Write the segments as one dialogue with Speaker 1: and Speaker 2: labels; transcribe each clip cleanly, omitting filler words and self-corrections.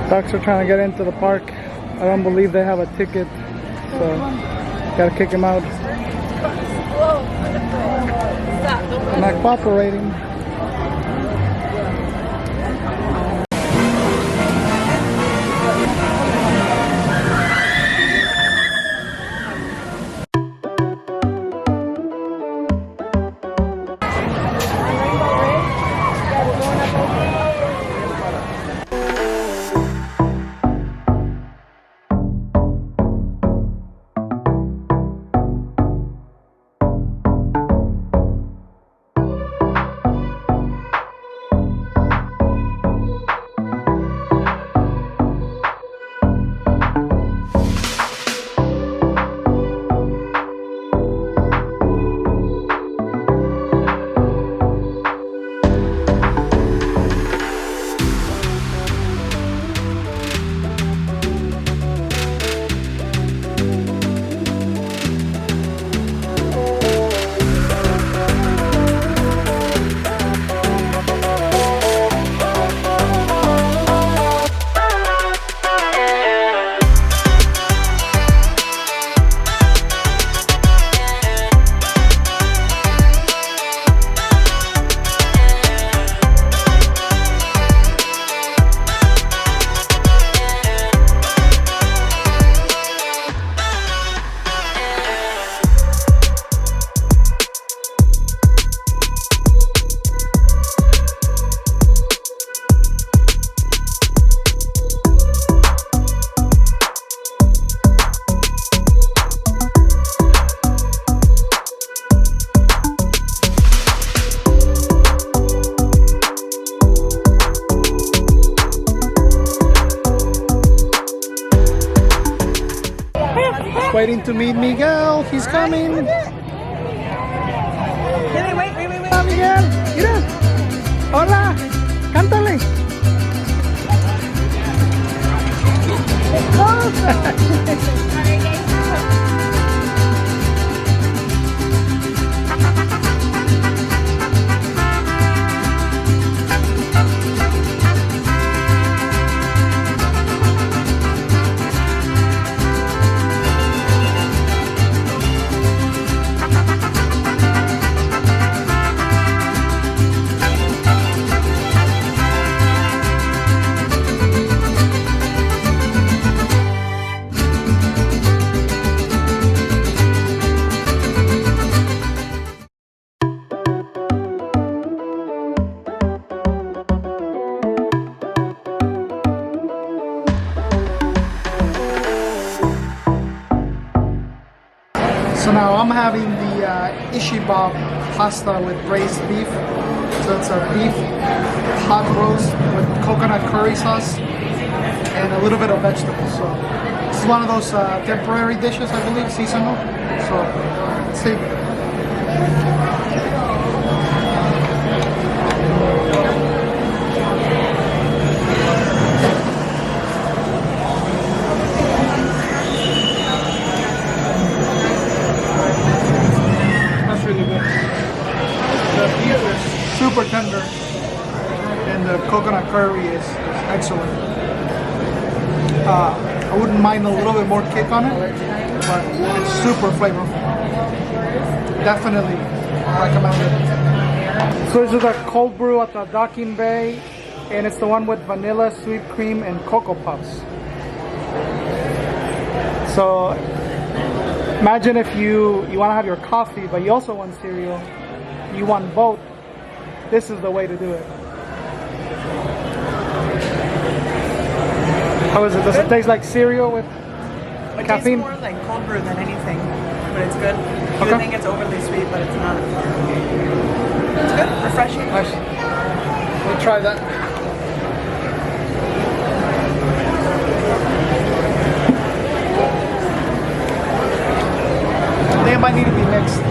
Speaker 1: Ducks are trying to get into the park. I don't believe they have a ticket, so gotta kick them out. They're not cooperating. Waiting to meet Miguel. He's coming.
Speaker 2: Wait.
Speaker 1: Hola, Miguel. Mira. Hola. Cántale. So now I'm having the Ishibab pasta with braised beef. So it's a beef hot roast with coconut curry sauce and a little bit of vegetables. So this is one of those temporary dishes, I believe, seasonal. So let's see. Super tender, and the coconut curry is excellent. I wouldn't mind a little bit more kick on it, but it's super flavorful. Definitely recommend it. So this is a cold brew at the docking bay, and it's the one with vanilla, sweet cream, and Cocoa Puffs. So imagine if you want to have your coffee, but you also want cereal, you want both. This is the way to do it. How is it? Does it taste like cereal with
Speaker 2: It
Speaker 1: caffeine?
Speaker 2: tastes more like cold brew than anything, but it's good. You would think it's overly sweet, but it's not. It's good, refreshing.
Speaker 1: Nice. We'll try that. I think it might need to be mixed.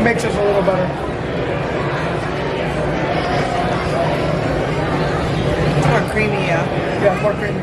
Speaker 1: Mix is a little better.
Speaker 2: It's more creamy,
Speaker 1: yeah. Yeah, more creamy.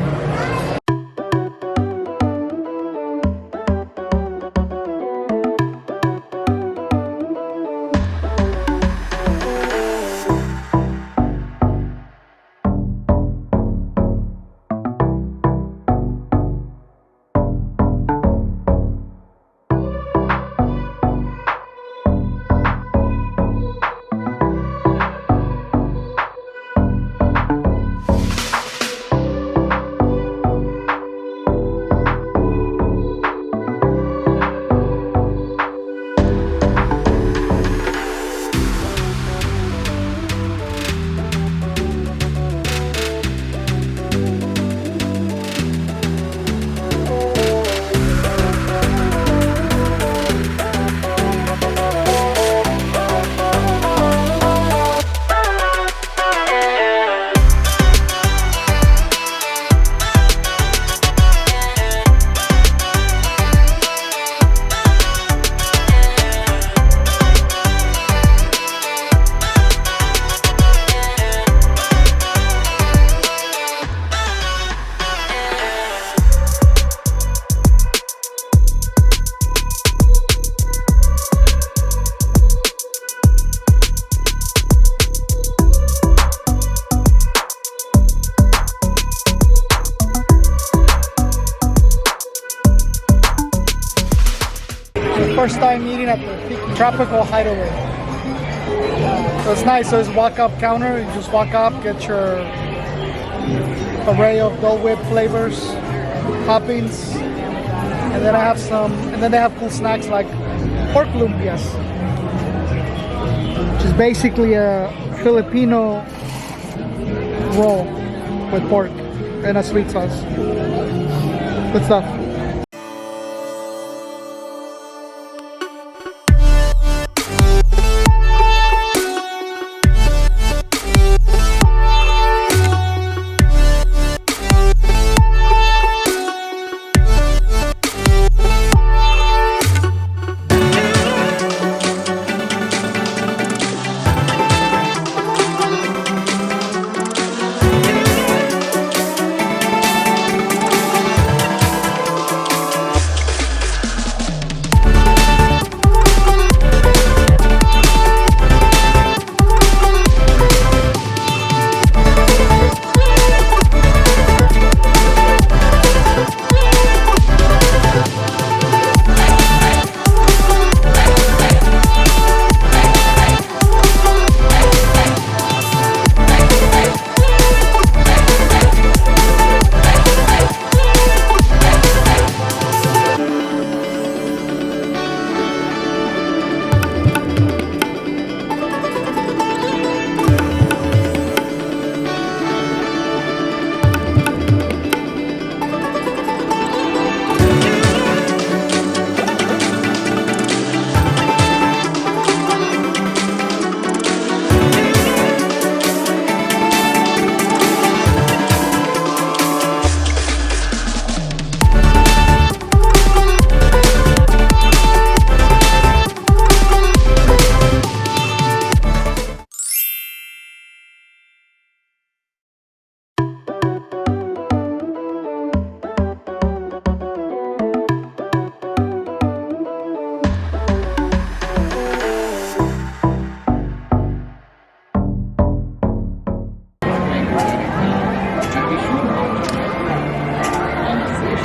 Speaker 1: first time eating at the Tropical Hideaway. So it's nice. So it's walk-up counter. You just walk up, get your array of Dole Whip flavors, toppings, and then I have some. And then they have cool snacks like pork lumpias, which is basically a Filipino roll with pork and a sweet sauce. Good stuff.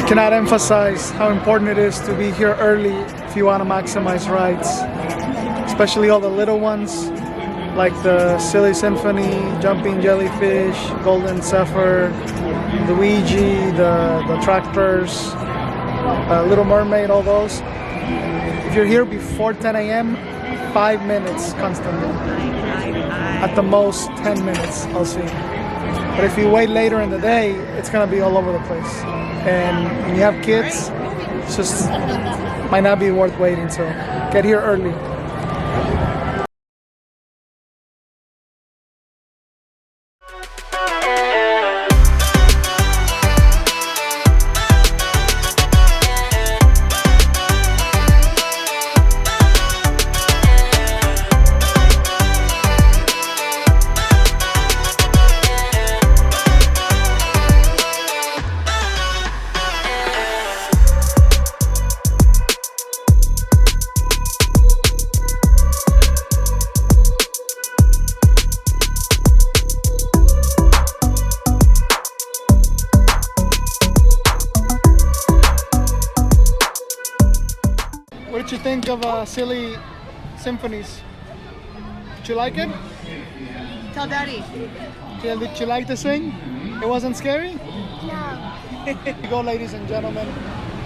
Speaker 1: Cannot emphasize how important it is to be here early if you want to maximize rides, especially all the little ones like the Silly Symphony, Jumping Jellyfish, Golden Zephyr, Luigi, the tractors, Little Mermaid, all those. If you're here before 10 a.m., 5 minutes constantly. At the most 10 minutes, I'll see. But if you wait later in the day, it's gonna be all over the place. And when you have kids, it's just might not be worth waiting, so get here early. What did you think of Silly Symphonies? Did you like it?
Speaker 3: Tell Daddy.
Speaker 1: Did you like to sing? It wasn't scary?
Speaker 3: No.
Speaker 1: Here you go, ladies and gentlemen.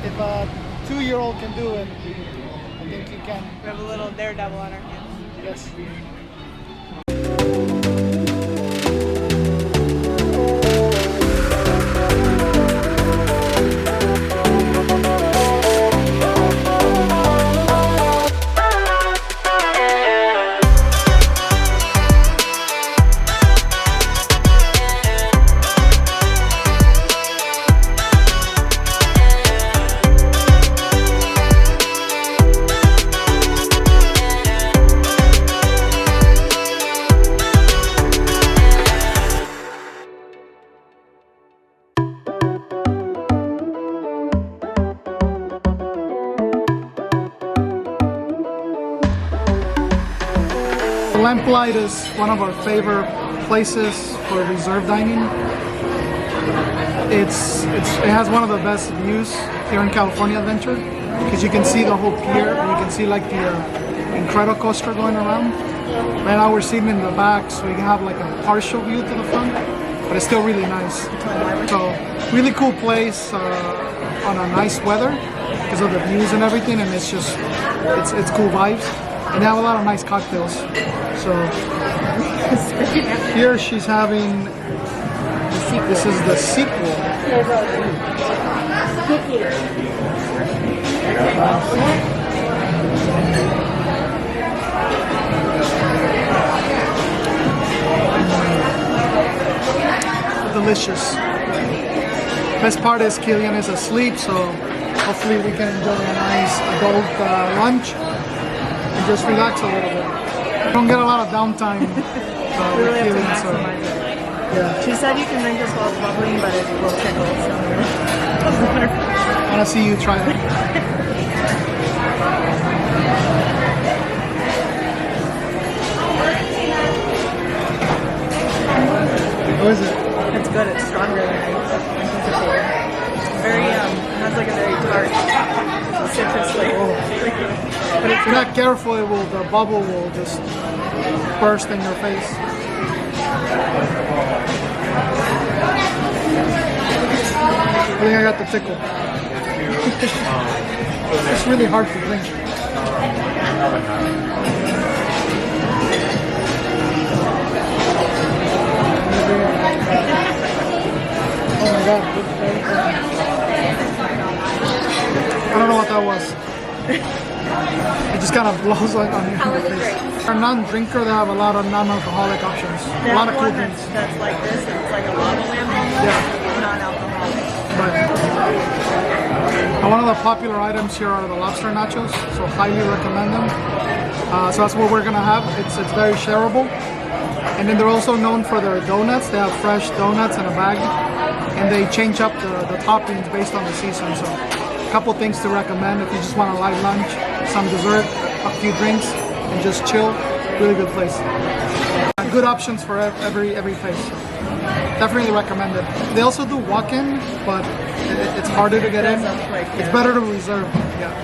Speaker 1: If a 2-year-old can do it, I think you can.
Speaker 2: We have a little daredevil on our hands.
Speaker 1: Yes. Lamplight is one of our favorite places for reserve dining. It has one of the best views here in California Adventure. because you can see the whole pier and you can see like the Incredicoaster going around. Right now we're sitting in the back, so you can have like a partial view to the front, but it's still really nice. So really cool place on a nice weather because of the views and everything, and it's just it's cool vibes, and they have a lot of nice cocktails. So here she's having, this is the sequel. Delicious. Best part is Killian is asleep, so hopefully we can enjoy a nice adult lunch and just relax a little bit. We don't get a lot of downtime with Killian, so yeah.
Speaker 2: She said you can drink this while it's bubbling, but it will tickle, so
Speaker 1: I want to see you try it. What is it?
Speaker 2: it's good. It's stronger than I anticipated. It's very, has like a very tart citrus flavor.
Speaker 1: But if you're not careful, the bubble will just burst in your face. I think I got the tickle. It's really hard to drink. Oh my god. I don't know what that was. It just kind of blows on your face. For a non-drinker, they have a lot of non-alcoholic options. A lot of cool drinks.
Speaker 2: That's like this, and it's like a lava lamp almost.
Speaker 1: Yeah.
Speaker 2: Non-alcoholic.
Speaker 1: But one of the popular items here are the lobster nachos, so highly recommend them. So that's what we're gonna have. It's very shareable. And then they're also known for their donuts. They have fresh donuts in a bag, and they change up the toppings based on the season. So a couple things to recommend if you just want a light lunch, some dessert, a few drinks, and just chill. Really good place. Good options for every place. Definitely recommend it. They also do walk-in, but it's harder to get in. It's better to reserve. Yeah.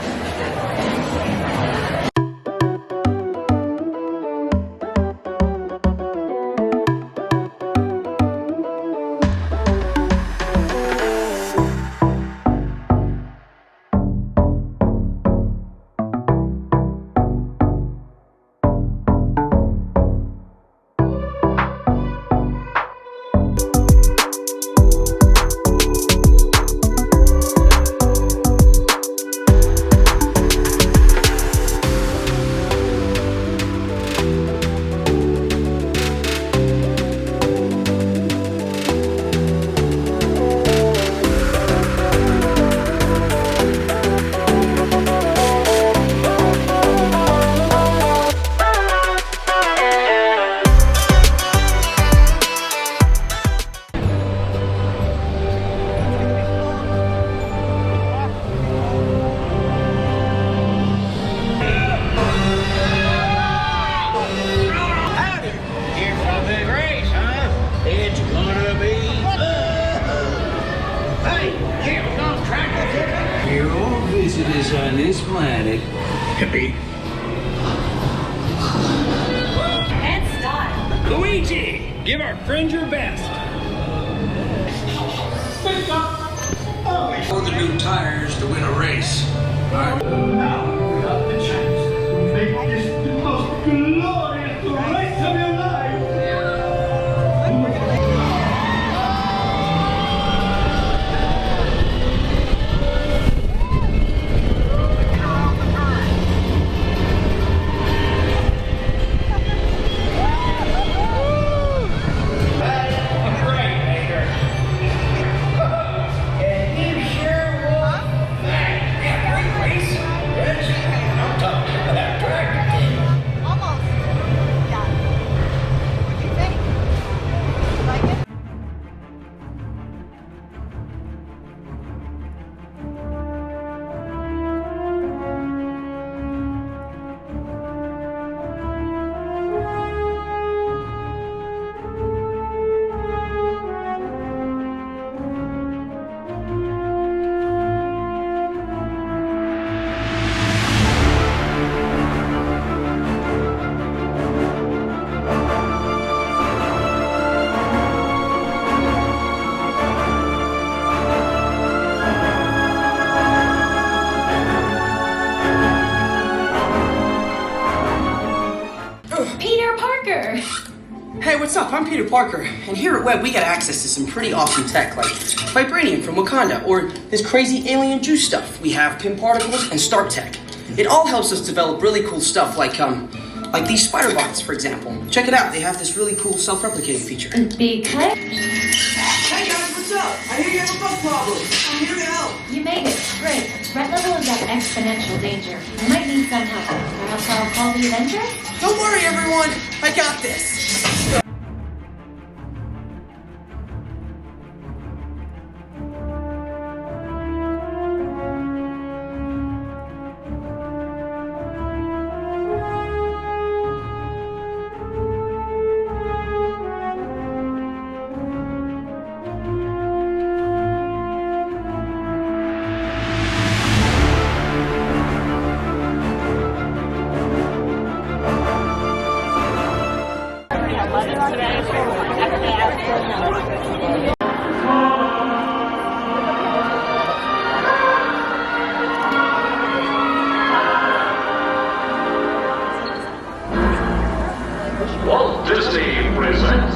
Speaker 4: Visitors on this planet. Hippie.
Speaker 5: And style.
Speaker 4: Luigi, give our friend your best. For the new tires to win a race. Now we got the chance to make this the most glorious race of your life.
Speaker 6: what's up? I'm Peter Parker, and here at Webb we got access to some pretty awesome tech like vibranium from Wakanda, or this crazy alien juice stuff. We have Pym particles and Stark tech. It all helps us develop really cool stuff like these spider bots, for example. Check it out, they have this really cool self-replicating feature.
Speaker 5: Because
Speaker 6: Hey guys, what's up? I hear you have a bug problem. I'm here to help.
Speaker 5: you made it. Great. Threat level is at exponential danger. I might need some help. Perhaps I'll call the Avengers?
Speaker 6: Don't worry, everyone. I got this.
Speaker 7: Walt Disney presents